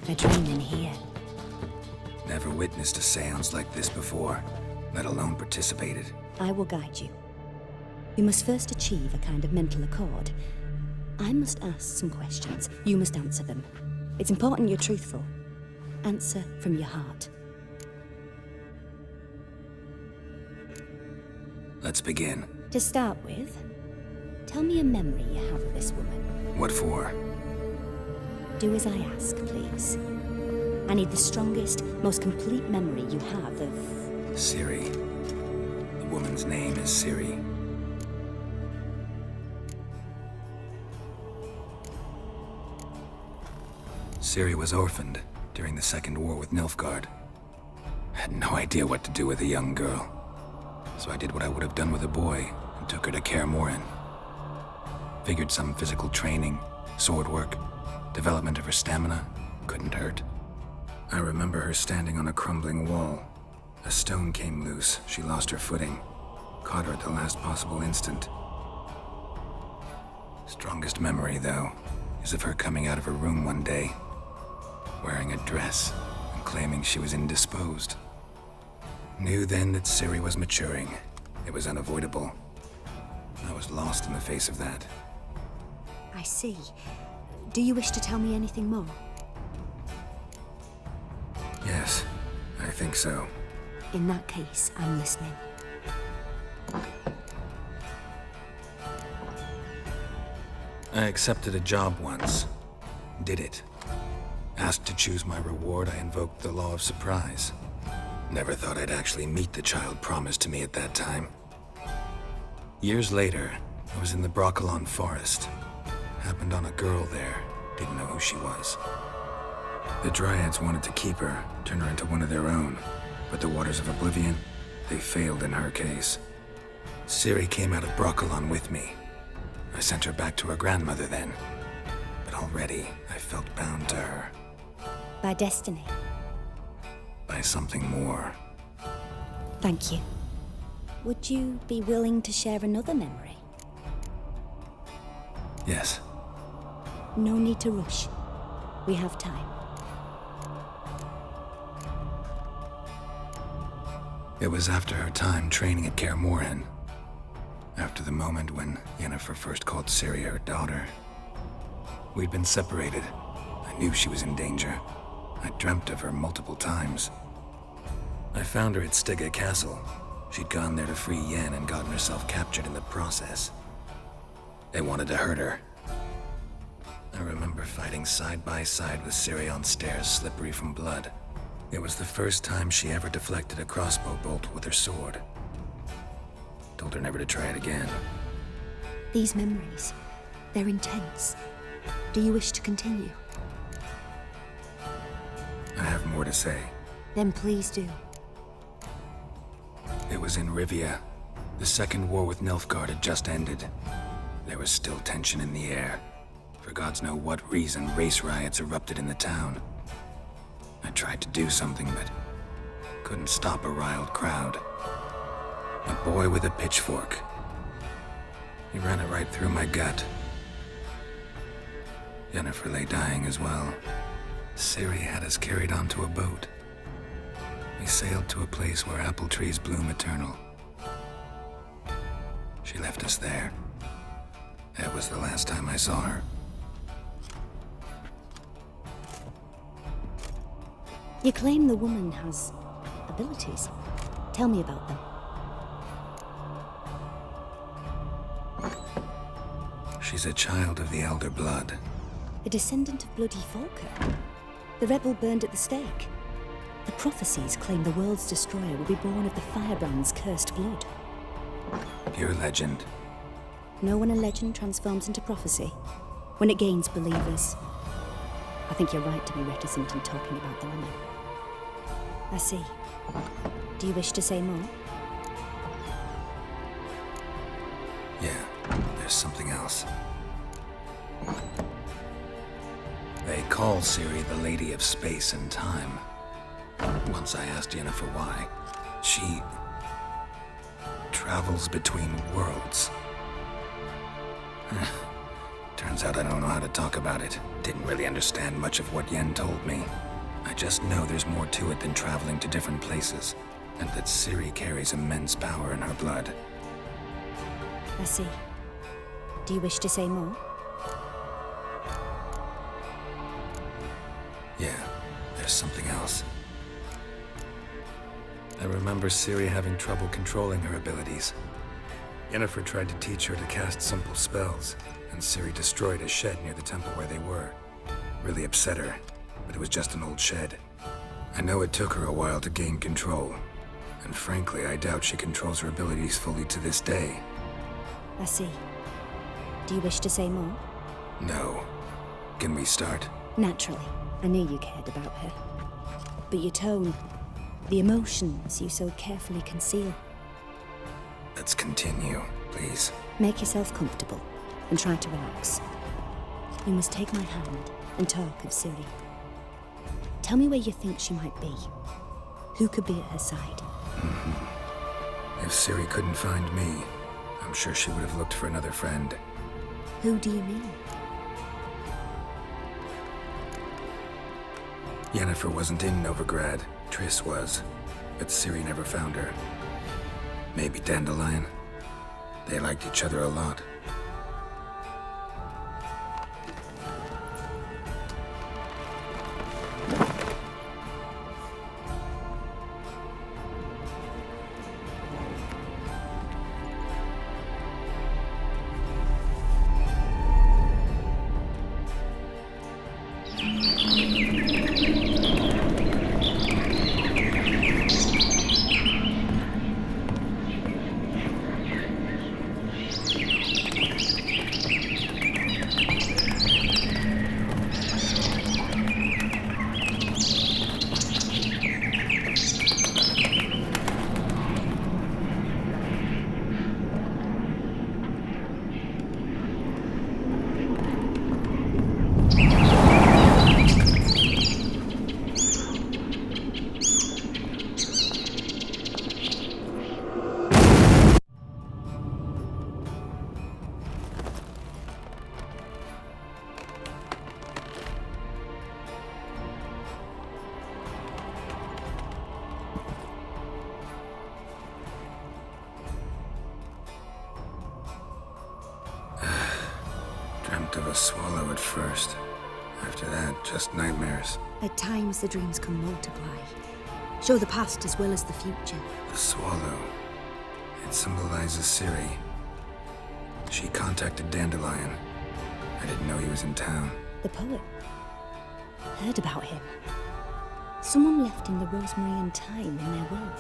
A dream in here. Never witnessed a seance like this before, let alone participated. I will guide you. You must first achieve a kind of mental accord. I must ask some questions. You must answer them. It's important you're truthful. Answer from your heart. Let's begin. To start with, tell me a memory you have of this woman. What for? Do as I ask, please. I need the strongest, most complete memory you have of... Ciri. The woman's name is Ciri. Ciri was orphaned during the Second War with Nilfgaard. Had no idea what to do with a young girl. So I did what I would have done with a boy and took her to Kaer Morhen. Figured some physical training, sword work, development of her stamina couldn't hurt. I remember her standing on a crumbling wall. A stone came loose, she lost her footing. Caught her at the last possible instant. Strongest memory, though, is of her coming out of her room one day, wearing a dress and claiming she was indisposed. Knew then that Ciri was maturing. It was unavoidable. I was lost in the face of that. I see. Do you wish to tell me anything more? Yes, I think so. In that case, I'm listening. I accepted a job once. Did it. Asked to choose my reward, I invoked the law of surprise. Never thought I'd actually meet the child promised to me at that time. Years later, I was in the Brokilon forest. Happened on a girl there. Didn't know who she was. The Dryads wanted to keep her, turn her into one of their own. But the Waters of Oblivion, they failed in her case. Ciri came out of Brokilon with me. I sent her back to her grandmother then. But already, I felt bound to her. By destiny. By something more. Thank you. Would you be willing to share another memory? Yes. No need to rush. We have time. It was after her time training at Kaer Morhen. After the moment when Yennefer first called Ciri her daughter. We'd been separated. I knew she was in danger. I dreamt of her multiple times. I found her at Stygga Castle. She'd gone there to free Yen and gotten herself captured in the process. They wanted to hurt her. I remember fighting side by side with Ciri on stairs slippery from blood. It was the first time she ever deflected a crossbow bolt with her sword. Told her never to try it again. These memories, they're intense. Do you wish to continue? I have more to say. Then please do. It was in Rivia. The Second War with Nilfgaard had just ended. There was still tension in the air. For gods know what reason, race riots erupted in the town. I tried to do something, but couldn't stop a riled crowd. A boy with a pitchfork. He ran it right through my gut. Yennefer lay dying as well. Ciri had us carried onto a boat. We sailed to a place where apple trees bloom eternal. She left us there. That was the last time I saw her. You claim the woman has abilities. Tell me about them. She's a child of the Elder Blood. A descendant of bloody Volker. The rebel burned at the stake. The prophecies claim the world's destroyer will be born of the Firebrand's cursed blood. Pure legend. Know when a legend transforms into prophecy? When it gains believers. I think you're right to be reticent in talking about the woman. I see. Do you wish to say more? Yeah, there's something else. They call Ciri the Lady of Space and Time. Once I asked Yennefer why. She travels between worlds. Turns out I don't know how to talk about it. Didn't really understand much of what Yen told me. I just know there's more to it than traveling to different places, and that Ciri carries immense power in her blood. I see. Do you wish to say more? Yeah, there's something else. I remember Ciri having trouble controlling her abilities. Yennefer tried to teach her to cast simple spells, and Ciri destroyed a shed near the temple where they were. Really upset her, but it was just an old shed. I know it took her a while to gain control, and frankly, I doubt she controls her abilities fully to this day. I see. Do you wish to say more? No. Can we start? Naturally. I knew you cared about her. But your tone, the emotions you so carefully conceal. Let's continue, please. Make yourself comfortable and try to relax. You must take my hand and talk of Ciri. Tell me where you think she might be. Who could be at her side? If Ciri couldn't find me, I'm sure she would have looked for another friend. Who do you mean? Yennefer wasn't in Novigrad. Triss was, but Ciri never found her. Maybe Dandelion. They liked each other a lot. Dreamt of a swallow at first. After that, just nightmares. At times the dreams can multiply. Show the past as well as the future. The swallow. It symbolizes Ciri. She contacted Dandelion. I didn't know he was in town. The poet. Heard about him. Someone left him the rosemary and thyme in their will.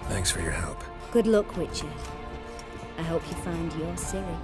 Thanks for your help. Good luck, Witcher. I hope you find your Ciri.